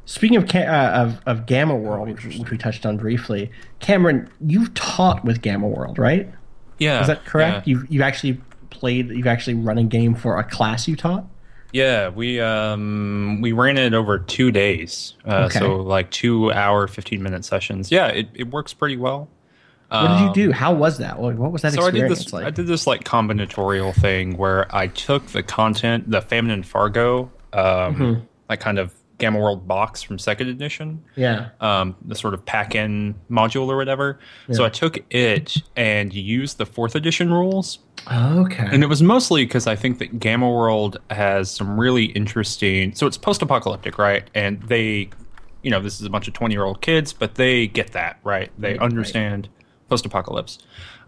Speaking of Gamma World, which we touched on briefly, Cameron, you've taught with Gamma World, right? Yeah. Is that correct? Yeah. You've actually played. You've actually run a game for a class you taught. Yeah, we ran it over 2 days, Okay. so like 2 hour, 15-minute sessions. Yeah, it works pretty well. What did you do? How was that? What was that So experience like? I did this like combinatorial thing where I took the content, the Famine and Fargo, like kind of Gamma World box from second edition, Yeah. the sort of pack-in module or whatever. Yeah. So I took it and used the fourth edition rules. Okay. And it was mostly because I think that Gamma World has some really interesting. So it's post-apocalyptic, right? And they, this is a bunch of 20-year-old kids, but they get that, right? They understand post-apocalypse.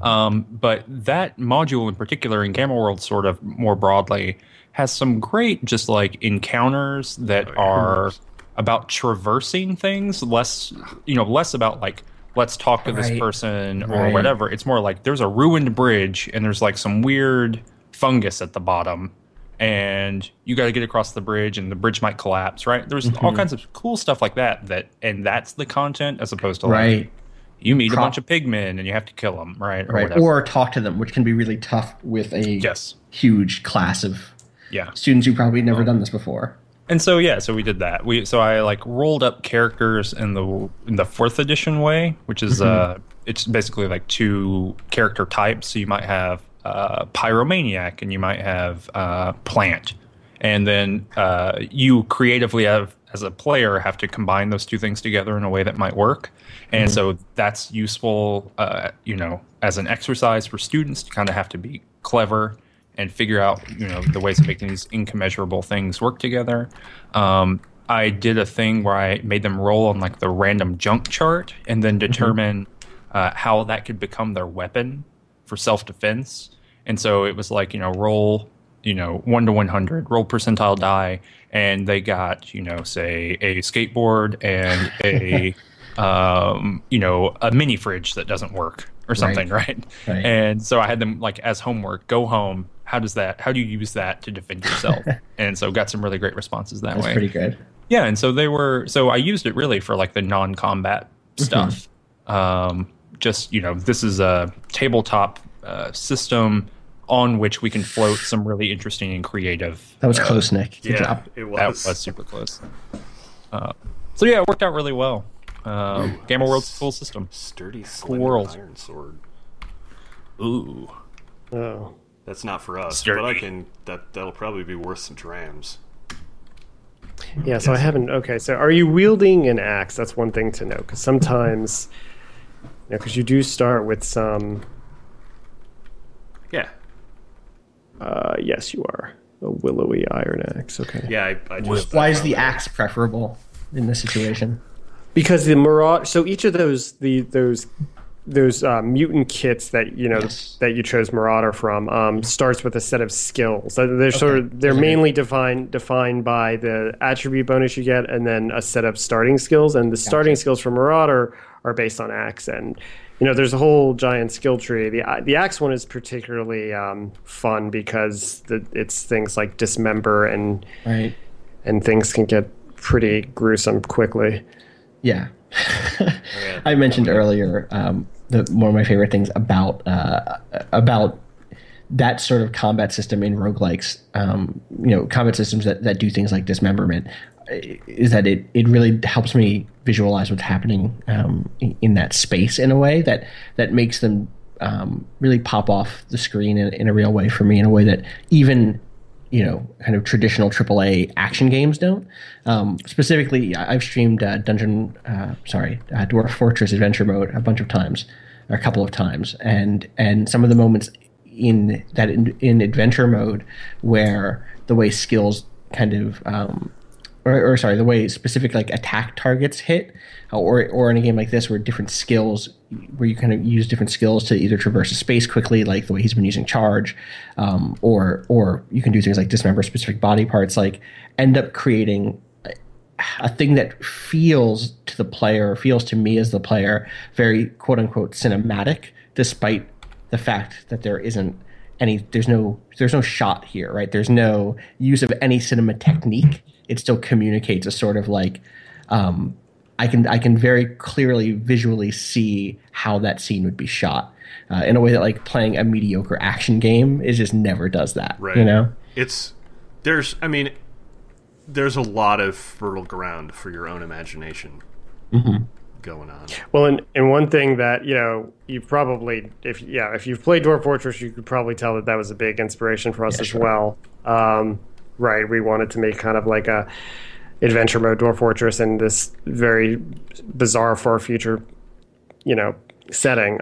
But that module in particular, in Gamma World, sort of more broadly, has some great just like encounters that are about traversing things, less about like, let's talk to this person or whatever. It's more like there's a ruined bridge and there's like some weird fungus at the bottom and you got to get across the bridge and the bridge might collapse, right? There's all kinds of cool stuff like that, and that's the content as opposed to like you meet a bunch of pigmen and you have to kill them, right? Or talk to them, which can be really tough with a huge class of students who probably never done this before. And so so we did that. So I like rolled up characters in the fourth edition way, which is it's basically like two character types. So you might have pyromaniac and you might have plant, and then you creatively as a player have to combine those two things together in a way that might work. And so that's useful, as an exercise for students to kind of have to be clever and figure out, the ways of making these incommensurable things work together. I did a thing where I made them roll on like the random junk chart and then determine how that could become their weapon for self-defense. And so it was like, roll, 1 to 100, roll percentile die, and they got, say a skateboard and a, a mini fridge that doesn't work or something, right? And so I had them like as homework, go home. How do you use that to defend yourself? And so got some really great responses that way. That's pretty good. Yeah, and so I used it really for like the non-combat stuff. Just, this is a tabletop system on which we can float some really interesting and creative. That was close, Nick. Good job. It was. That was super close. So yeah, it worked out really well. Gamma World's a cool system. Sturdy, world. iron sword. Ooh. Oh. That's not for us, Sturdy. but that'll probably be worth some drams. Yeah, so I haven't. Okay, so are you wielding an axe? That's one thing to know, because sometimes, because you do start with some. Yeah. Yes, you are a willowy iron axe. Okay. Yeah, I just. Why is the axe preferable in this situation? Because the Marauder. So each of those mutant kits that that you chose Marauder from starts with a set of skills. They're mainly defined by the attribute bonus you get, and then a set of starting skills. And the starting skills for Marauder are based on axe, and there's a whole giant skill tree. The axe one is particularly fun because it's things like dismember and things can get pretty gruesome quickly. Yeah. I mentioned earlier one of my favorite things about that sort of combat system in roguelikes, combat systems that do things like dismemberment, is that it really helps me visualize what's happening in that space in a way that makes them really pop off the screen in a real way for me, in a way that even kind of traditional AAA action games don't. Specifically, I've streamed Dwarf Fortress Adventure Mode a couple of times, and some of the moments in Adventure Mode where the way skills kind of the way specific like attack targets hit, or in a game like this where different skills, where you kind of use different skills to either traverse a space quickly, like the way he's been using charge, or you can do things like dismember specific body parts, like end up creating a thing that feels to me as the player, very quote unquote cinematic, despite the fact that there's no shot here, right? There's no use of any cinema technique. It still communicates a sort of like I can very clearly visually see how that scene would be shot in a way that like playing a mediocre action game is just never does that. Right. You know, there's a lot of fertile ground for your own imagination going on. Well, and one thing that you probably if you've played Dwarf Fortress, you could probably tell that was a big inspiration for us as well. Right, we wanted to make kind of like a adventure mode Dwarf Fortress in this very bizarre far future, setting.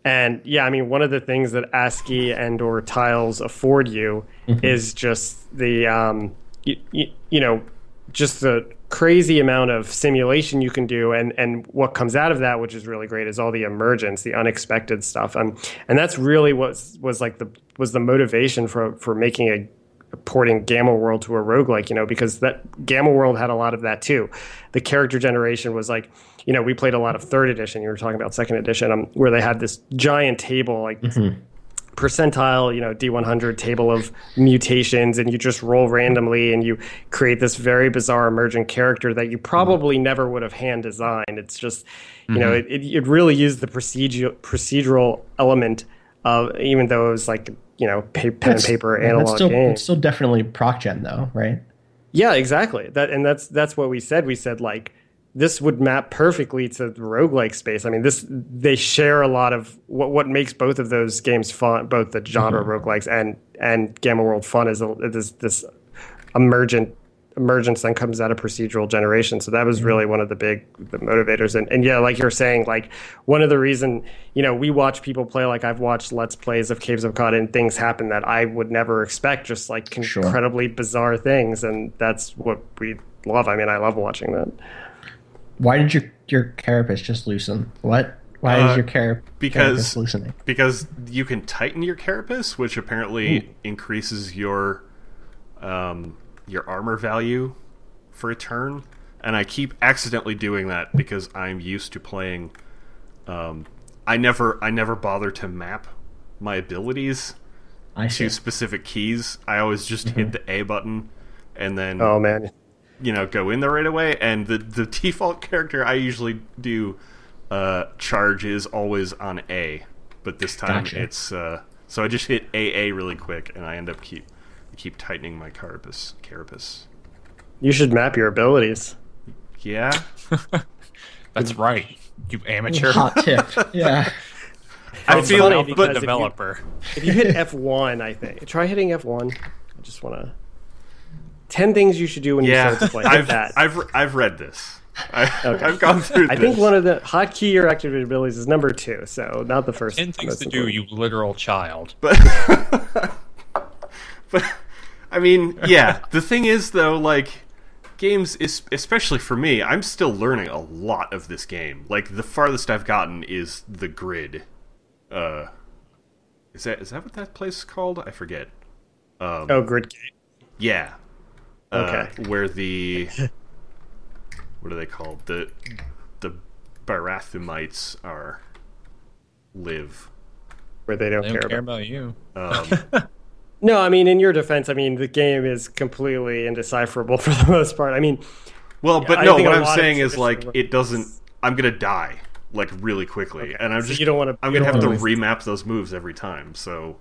And yeah, I mean, one of the things that ASCII and or tiles afford you is just the just the crazy amount of simulation you can do, and what comes out of that, which is really great, is all the emergence, the unexpected stuff, and that's really what was the motivation for making porting Gamma World to a roguelike, because that Gamma World had a lot of that too. The character generation was like, we played a lot of 3rd edition. You were talking about 2nd edition, where they had this giant table, like percentile, D100 table of mutations, and you just roll randomly and you create this very bizarre emergent character that you probably never would have hand designed. It's just, it really used the procedural element of, even though it was like, pen and paper analog game. It's still definitely proc gen though, right? Yeah, exactly. That's what we said. We said like this would map perfectly to the roguelike space. I mean, they share a lot of what makes both of those games fun, both the genre roguelikes and Gamma World fun is this emergence that comes out of procedural generation. So that was really one of the big motivators. And yeah, like you're saying, like one of the reason, we watch people play, like I've watched Let's Plays of Caves of Qud, and things happen that I would never expect, just like incredibly bizarre things. And that's what we love. I mean, I love watching that. Why did your carapace just loosen? What? Why is your carapace loosening? Because you can tighten your carapace, which apparently increases your armor value for a turn, and I keep accidentally doing that because I'm used to playing. I never bother to map my abilities to specific keys. I always just hit the A button and then go in there right away. And the default character I usually do charge is always on A, but this time it's so I just hit AA really quick, and I end up keep tightening my carapace. You should map your abilities. Yeah. That's right. You amateur. Hot tip. Yeah. I feel like the developer. If you hit F1, I think. Try hitting F1. I just want to 10 things you should do when you start to play. I've read this. I've gone through this. I think one of the hotkey or activated abilities is number 2, so not the first. 10 things to do, you literal child. But I mean, yeah. The thing is, though, like games, especially for me, I'm still learning a lot of this game. Like the farthest I've gotten is the grid. Is that what that place is called? I forget. Grid Gate. Yeah. Okay. Where the what are they called? The Barathumites live. Where they don't care about you. No, I mean, in your defense, I mean, the game is completely indecipherable for the most part. I mean, what I'm saying is like it doesn't. I'm gonna die like really quickly, and I'm you don't want to. I'm gonna have to remap those moves every time. So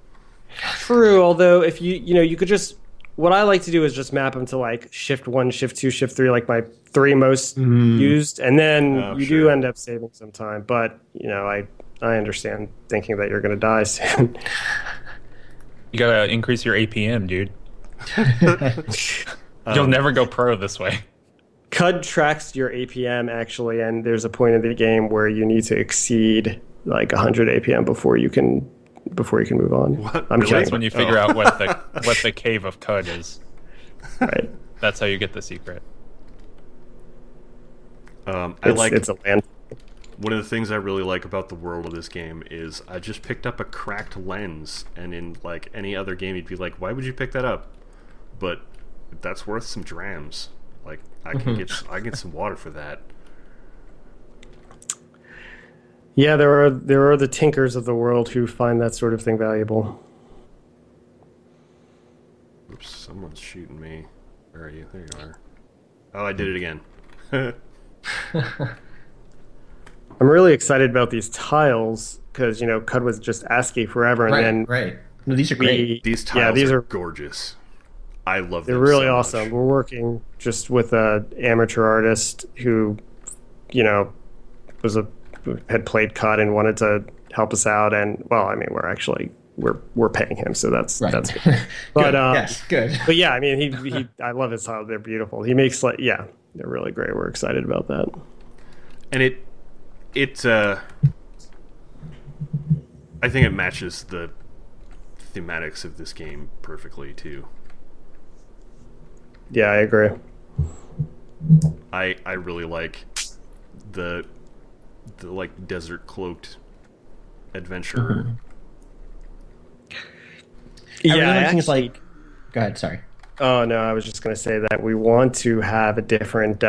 true. Although if you could just. What I like to do is just map them to like shift 1, shift 2, shift 3, like my 3 most used, and then do end up saving some time. But I understand thinking that you're gonna die soon. You gotta increase your APM, dude. You'll never go pro this way. Qud tracks your APM actually, and there's a point in the game where you need to exceed like 100 APM before you can move on. What? I'm kidding. That's when you figure out what the Cave of Qud is. Right. That's how you get the secret. It's a land. One of the things I really like about the world of this game is I just picked up a cracked lens, and in like any other game you'd be like, why would you pick that up? But that's worth some drams. Like I can get some water for that. Yeah, there are the tinkers of the world who find that sort of thing valuable. Oops, someone's shooting me. Where are you? There you are. Oh, I did it again. I'm really excited about these tiles because Qud was just ASCII forever, and then right. No, these are great. These tiles are gorgeous. I love them. They're really so awesome. much. We're working just with an amateur artist who, had played Qud and wanted to help us out, and we're paying him, so that's good. But yes, good. But yeah, I mean, he I love his tiles. They're beautiful. He makes they're really great. We're excited about that. And it I think it matches the thematics of this game perfectly too. Yeah, I agree. I really like the like desert cloaked adventurer. I really like things like. Go ahead. Sorry. Oh no, I was just going to say that we want to have a different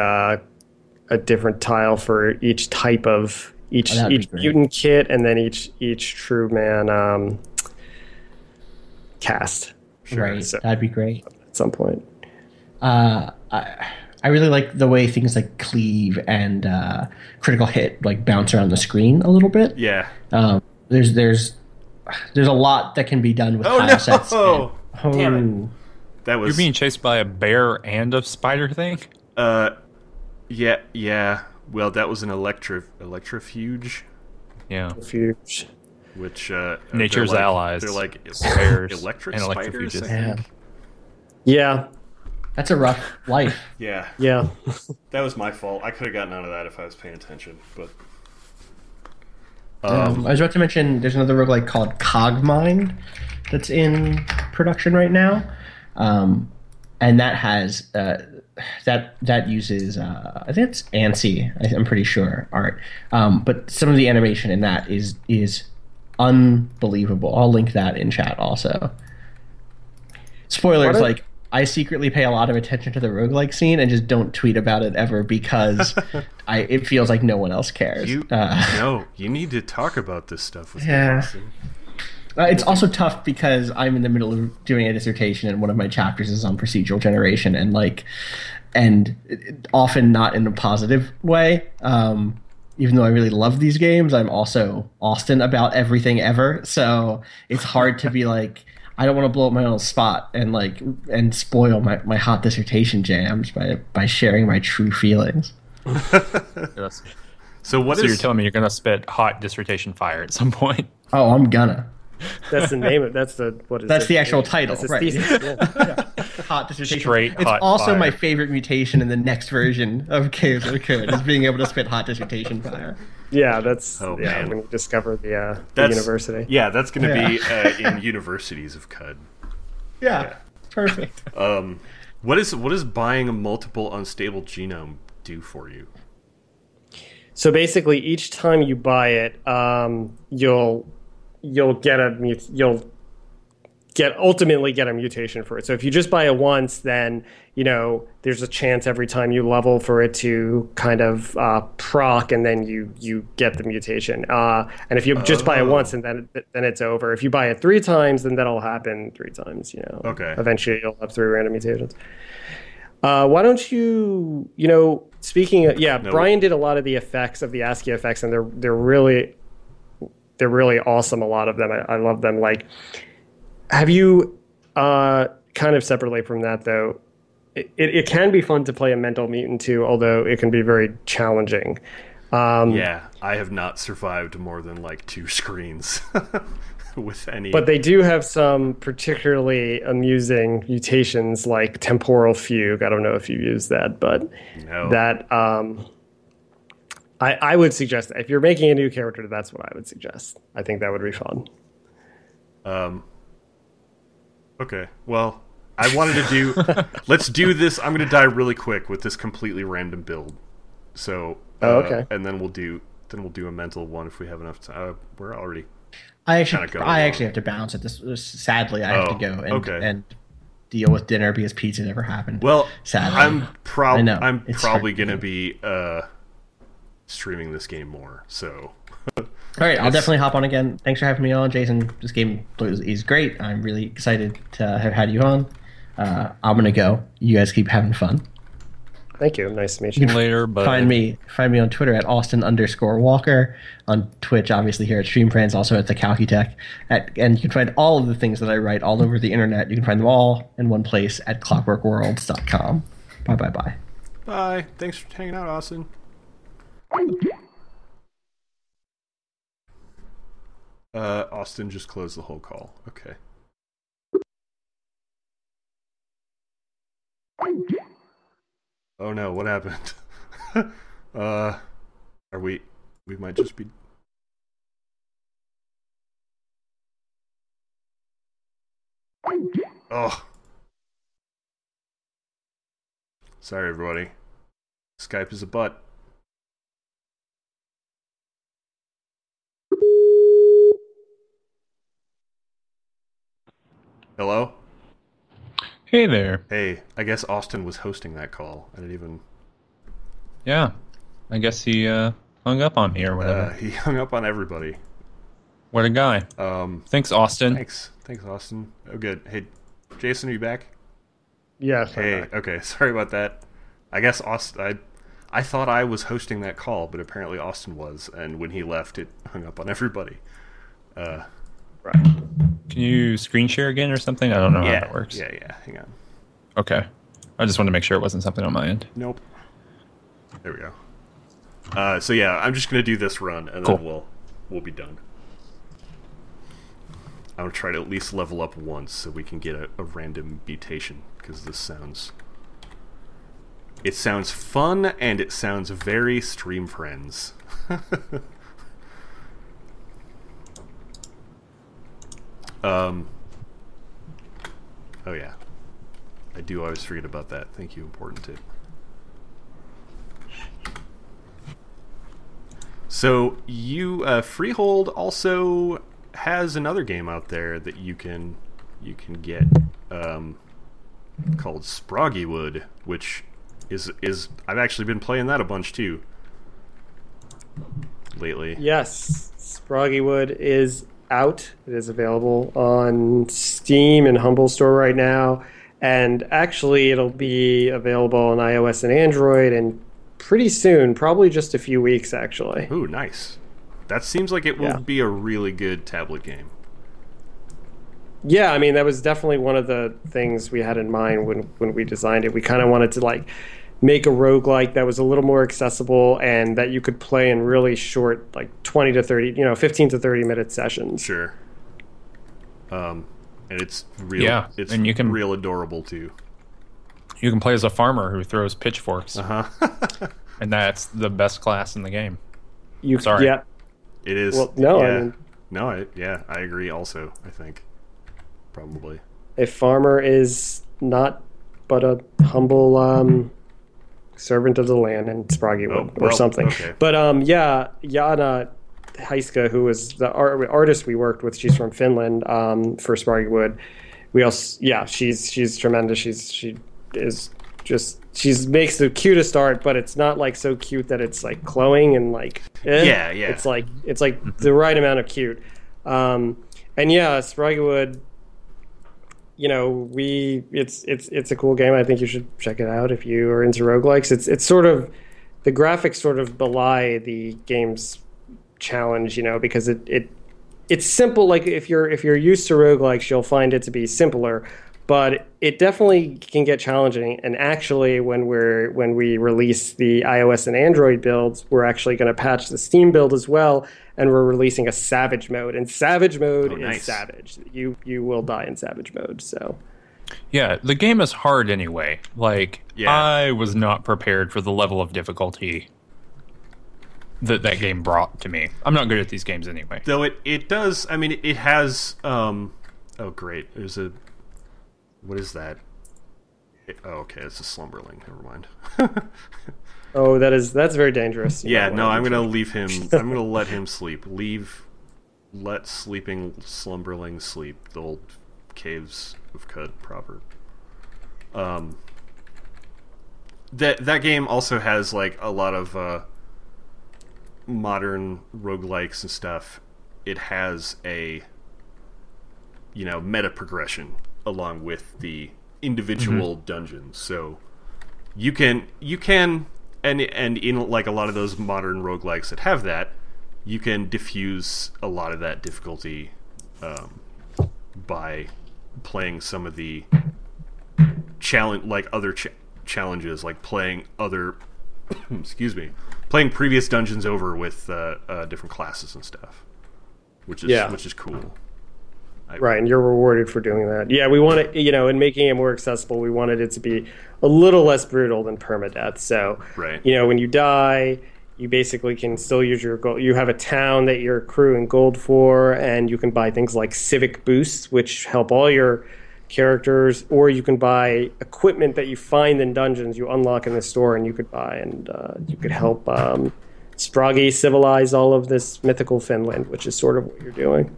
tile for each type of each mutant kit, and then each true man cast. Sure. Right, so, that'd be great at some point. I really like the way things like cleave and critical hit like bounce around the screen a little bit. Yeah. There's a lot that can be done with tile sets. Damn it. That was. You're being chased by a bear and a spider thing? Yeah. Well, that was an electrofuge. Yeah. Fuge. Which nature's allies. They're like bears electric and spiders. electrofuges. Yeah. That's a rough life. Yeah. That was my fault. I could have gotten out of that if I was paying attention, but. I was about to mention there's another roguelike called Cogmind that's in production right now, and that has that uses I think it's ANSI. I'm pretty sure art, but some of the animation in that is unbelievable. I'll link that in chat also. Spoilers, like I secretly pay a lot of attention to the roguelike scene and just don't tweet about it ever because it feels like no one else cares. No, you need to talk about this stuff with me. It's also tough because I'm in the middle of doing a dissertation and one of my chapters is on procedural generation and often not in a positive way. Even though I really love these games, I'm also Austin about everything ever. So it's hard to be like, I don't want to blow up my own spot and spoil my hot dissertation jams by sharing my true feelings. Yes. So you're telling me you're gonna spit hot dissertation fire at some point? Oh, I'm gonna. That's the name of that's the actual title, right? Yeah. Hot dissertation. Straight it's hot also fire. My favorite mutation in the next version of Caves of Qud is being able to spit hot dissertation fire. Yeah, that's when you discover the university. Yeah, that's going to be in universities of Qud. Yeah, perfect. What does buying a multiple unstable genome do for you? So basically, each time you buy it, you'll ultimately get a mutation for it. So if you just buy it once, then there's a chance every time you level for it to kind of proc, and then you get the mutation. And if you just buy it once, and then it's over. If you buy it 3 times, then that'll happen 3 times. Okay. Eventually, you'll have 3 random mutations. Why don't you? Speaking of, Brian did a lot of the effects of the ASCII effects, and they're really awesome. A lot of them, I love them. Like, have you kind of separately from that though? It can be fun to play a mental mutant too, although it can be very challenging. I have not survived more than 2 screens with any. But they do have some particularly amusing mutations like temporal fugue. I don't know if you use that, but that I would suggest that if you're making a new character, that's what I would suggest. I think that would be fun. Okay, well, I wanted to do. Let's do this. I'm going to die really quick with this completely random build. So, okay, and then we'll do a mental one if we have enough time. We're already. I actually have to bounce at this. Sadly, I have to go and deal with dinner because pizza never happened. Well, sadly, I'm probably going to be streaming this game more. So. All right, I'll definitely hop on again. Thanks for having me on, Jason. This game is great. I'm really excited to have had you on. I'm going to go. You guys keep having fun. Thank you. Nice to meet you. Later, but Find me on Twitter at Austin_Walker, on Twitch, obviously here at Stream Friends, also at the Calcutech. And you can find all of the things that I write all over the internet. You can find them all in one place at clockworkworlds.com. Bye. Bye. Thanks for hanging out, Austin. Austin just closed the whole call. Okay. Oh no, what happened? We might just be... Oh. Sorry, everybody. Skype is a butt. Hello? hey there. Hey, I guess Austin was hosting that call. I didn't even... Yeah, I guess he hung up on me or whatever. he hung up on everybody. What a guy. Thanks, Austin. Thanks, Austin. Oh, good. Hey, Jason, are you back? Yes. Hey, okay. Sorry about that. I guess Austin... I thought I was hosting that call, but apparently Austin was, and when he left, it hung up on everybody. Right. Can you screen share again or something? I don't know how that works. Yeah. Hang on. Okay. I just wanted to make sure it wasn't something on my end. Nope. There we go. So yeah, I'm just gonna do this run, and Cool. then we'll be done. I'm gonna try to at least level up once so we can get a random mutation, because this sounds... It sounds fun, and it sounds very Stream Friends. Oh yeah. I do always forget about that. Thank you, important tip. So you Freehold also has another game out there that you can get called Sproggywood, which is I've actually been playing that a bunch too lately. Yes, Sproggywood is out. It is available on Steam and Humble Store right now, and actually it'll be available on iOS and Android and pretty soon, probably just a few weeks actually. Ooh, nice. That seems like it will be a really good tablet game. Yeah, I mean, that was definitely one of the things we had in mind when we designed it. We kind of wanted to like make a roguelike that was a little more accessible and that you could play in really short, like 20 to 30, 15 to 30 minute sessions. Sure. And it's real it's and you can, real adorable too. You can play as a farmer who throws pitchforks. Uh-huh. And that's the best class in the game. Sorry. Yeah. It is. Well, no, yeah. I mean, no, I agree also, I think. Probably. A farmer is not but a humble servant of the land in Sproggywood or something. Okay. But Jana Heiska, who was the artist we worked with, she's from Finland for Sproggywood. We also, she's tremendous. She makes the cutest art, but it's not like so cute that it's like glowing and like yeah. It's like the right amount of cute. And yeah, Sproggywood. It's a cool game. I think you should check it out if you are into roguelikes. It's sort of, the graphics sort of belie the game's challenge, because it's simple. Like if you're used to roguelikes, you'll find it to be simpler, but it definitely can get challenging. And actually, when we release the iOS and Android builds, we're actually going to patch the Steam build as well. And we're releasing a Savage mode, and Savage mode is savage. You will die in Savage mode. So, yeah, the game is hard anyway. Like, I was not prepared for the level of difficulty that game brought to me. I'm not good at these games anyway. Though it does. I mean, it has. Oh, great! There's a. What is that? Okay, it's a slumberling. Never mind. Oh, that's very dangerous. Yeah, no, I'm gonna leave him. I'm gonna let him sleep. Let sleeping slumberling sleep. The old Caves of Qud proverb. That game also has like a lot of modern roguelikes and stuff. It has a meta progression along with the individual dungeons. So you can and in like a lot of those modern roguelikes that have that, you can diffuse a lot of that difficulty by playing some of the challenges, like playing other playing previous dungeons over with different classes and stuff, which is cool. Right, and you're rewarded for doing that. Yeah, we want it, in making it more accessible, we wanted it to be a little less brutal than permadeath. So, right. When you die, you basically can still use your gold. You have a town that you're accruing gold for, and you can buy things like civic boosts, which help all your characters, or you can buy equipment that you find in dungeons you unlock in the store, and you could buy, and you could help Sproggy civilize all of this mythical Finland, which is sort of what you're doing.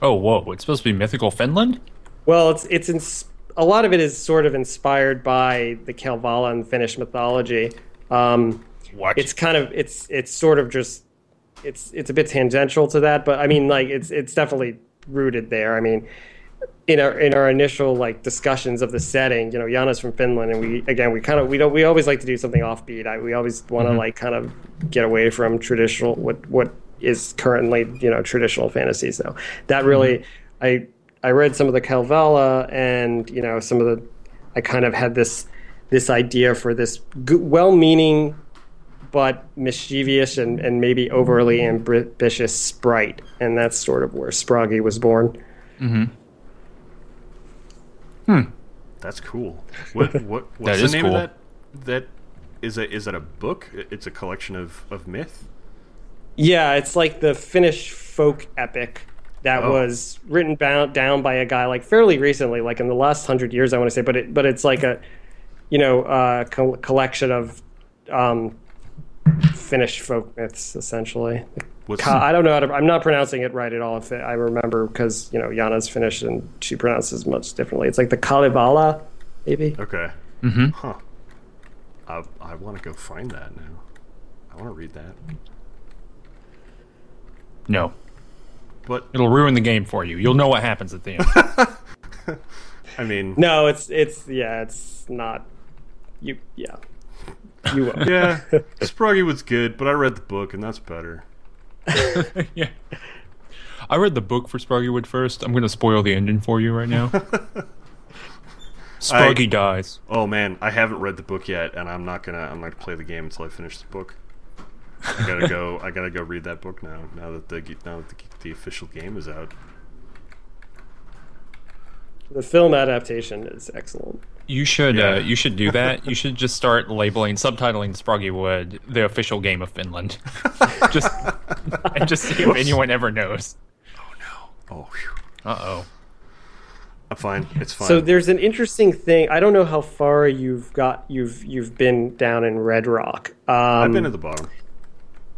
Oh, whoa! It's supposed to be mythical Finland? Well, a lot of it is sort of inspired by the Kalevala and Finnish mythology. What? It's kind of it's sort of just it's a bit tangential to that, but I mean, like it's definitely rooted there. I mean, in our initial like discussions of the setting, Jana's from Finland, and we always like to do something offbeat. We always want to like kind of get away from traditional what is currently traditional fantasy. So that really I read some of the Kalevala, and some of the I kind of had this idea for this well-meaning but mischievous and maybe overly ambitious sprite, and that's sort of where Sproggy was born. That's cool. What's the name of that? Is that a book? It's a collection of myth? Yeah, it's like the Finnish folk epic that was written down by a guy like fairly recently, like in the last 100 years, I want to say. But it's like a collection of Finnish folk myths, essentially. I don't know how to. I'm not pronouncing it right at all. If I remember, because Jana's Finnish and she pronounces much differently. It's like the Kalevala, maybe. Okay. Huh. I want to go find that now. I want to read that. No. But it'll ruin the game for you. You'll know what happens at the end. I mean, no, it's not. You will. Yeah, Sproggy was good, but I read the book, and that's better. Yeah. I read the book for Sproggy Wood first. I'm going to spoil the ending for you right now. Sproggy dies. Oh man, I haven't read the book yet, and I'm not gonna play the game until I finish the book. I gotta go read that book now. Now that the official game is out. The film adaptation is excellent. You should do that. You should just start subtitling Sproggy Wood the official game of Finland. just see if anyone ever knows. Oh no! Oh, whew. Uh-oh. I'm fine. It's fine. So there's an interesting thing. I don't know how far you've been down in Red Rock. I've been at the bottom.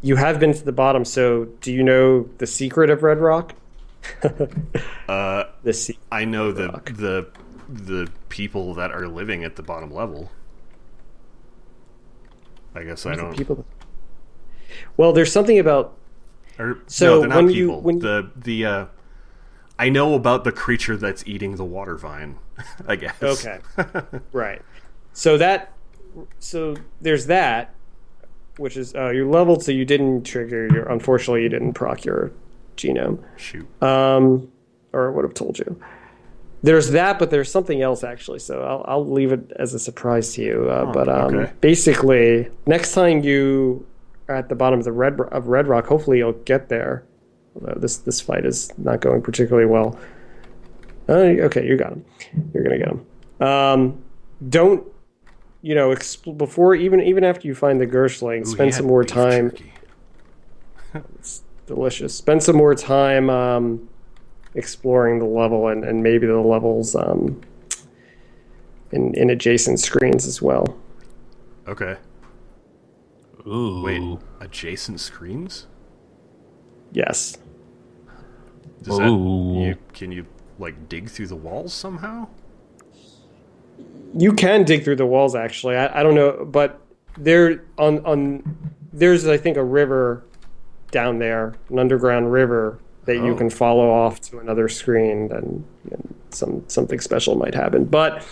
You have been to the bottom. So do you know the secret of Red Rock? I know the people that are living at the bottom level. I guess I don't. Well, there's something about. No, they're not people. I know about the creature that's eating the water vine. I guess. Okay. Right. So there's that, which is you're leveled, so you didn't trigger unfortunately you didn't proc your genome. Shoot. Or I would have told you. There's that, but there's something else actually. So I'll leave it as a surprise to you. Okay. Basically, next time you are at the bottom of Red Rock, hopefully you'll get there. Although this fight is not going particularly well. Okay, you got him. You're gonna get him. Don't before even after you find the Gershling, spend some more time. It's delicious. Spend some more time exploring the level and maybe the levels in adjacent screens as well. Okay. Ooh. Wait, adjacent screens? Yes. Can you like dig through the walls somehow? You can dig through the walls actually. I don't know, but there's I think a river down there, an underground river that you can follow off to another screen, and something special might happen. But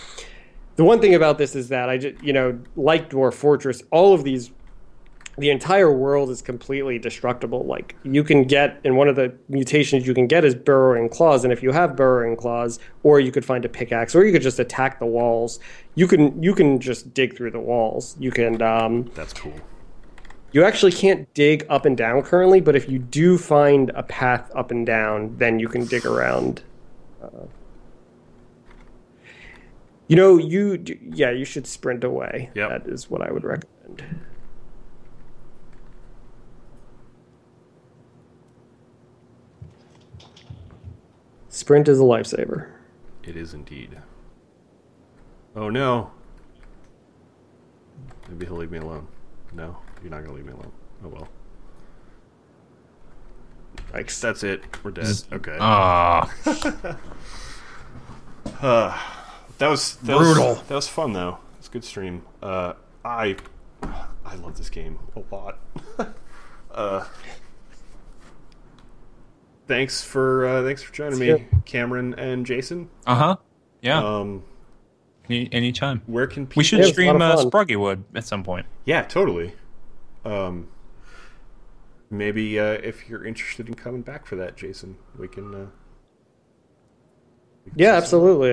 The one thing about this is that I just, like Dwarf Fortress, all of these, the entire world is completely destructible. Like, you can get, in one of the mutations you can get is Burrowing Claws, and if you have Burrowing Claws, or you could find a pickaxe, or you could just attack the walls, you can just dig through the walls. You can... That's cool. You actually can't dig up and down currently, but if you do find a path up and down, then you can dig around. You should sprint away. Yep. That is what I would recommend. Sprint is a lifesaver. It is indeed. Oh no. Maybe he'll leave me alone. No, you're not gonna leave me alone. Oh well. That's it. We're dead. Okay. That was brutal. That was fun though. It's a good stream. I love this game a lot. Thanks for joining me, Cameron and Jason. Yeah. Anytime. Where can people... We should stream Sproggywood at some point. Yeah, totally. Maybe if you're interested in coming back for that, Jason, we can. Yeah, absolutely.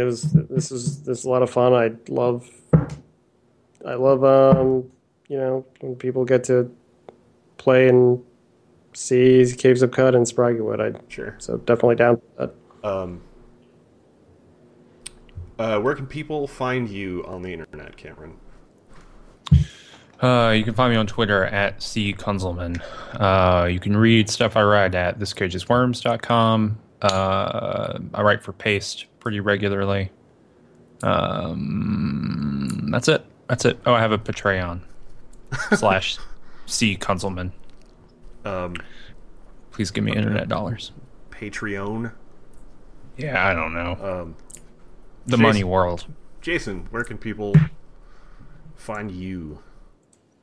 This is a lot of fun. I love when people get to play and see Caves of Qud and Sproggywood. Sure. So definitely down for that. Where can people find you on the internet, Cameron? You can find me on Twitter at @Kunzleman. You can read stuff I write at thiscagesworms.com. I write for Paste pretty regularly. That's it. Oh, I have a Patreon /C Kunzleman. Please give me internet dollars. Patreon. Yeah, I don't know. The money world. Jason, where can people find you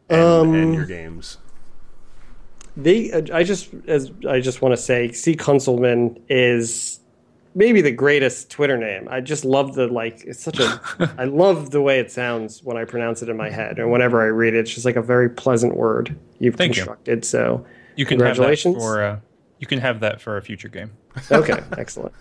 and your games? I just want to say, C. Kunzleman is maybe the greatest Twitter name. I just love I love the way it sounds when I pronounce it in my head, and whenever I read it, it's just like a very pleasant word you've constructed. So you can congratulations. You can have that for a future game. Okay, excellent.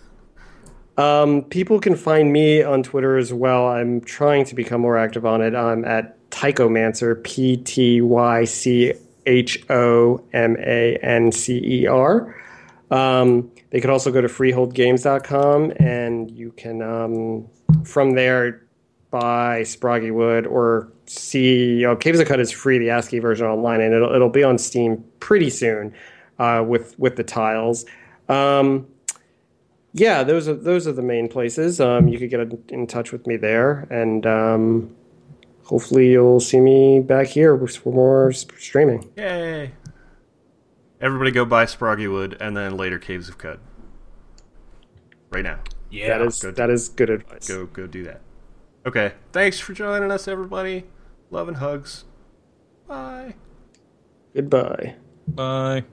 People can find me on Twitter as well. I'm trying to become more active on it. I'm at Tychomancer, PTYCHOMANCER. They could also go to freeholdgames.com, and you can, from there, buy Sproggywood or see... Caves of Qud is free, the ASCII version online, and it'll be on Steam pretty soon with the tiles. Yeah, those are the main places. You could get in touch with me there, and hopefully you'll see me back here for more streaming. Yay! Everybody go buy Sproggywood and then later Caves of Qud. Right now. Yeah, that is good advice. Go do that. Okay, thanks for joining us, everybody. Love and hugs. Bye. Goodbye. Bye.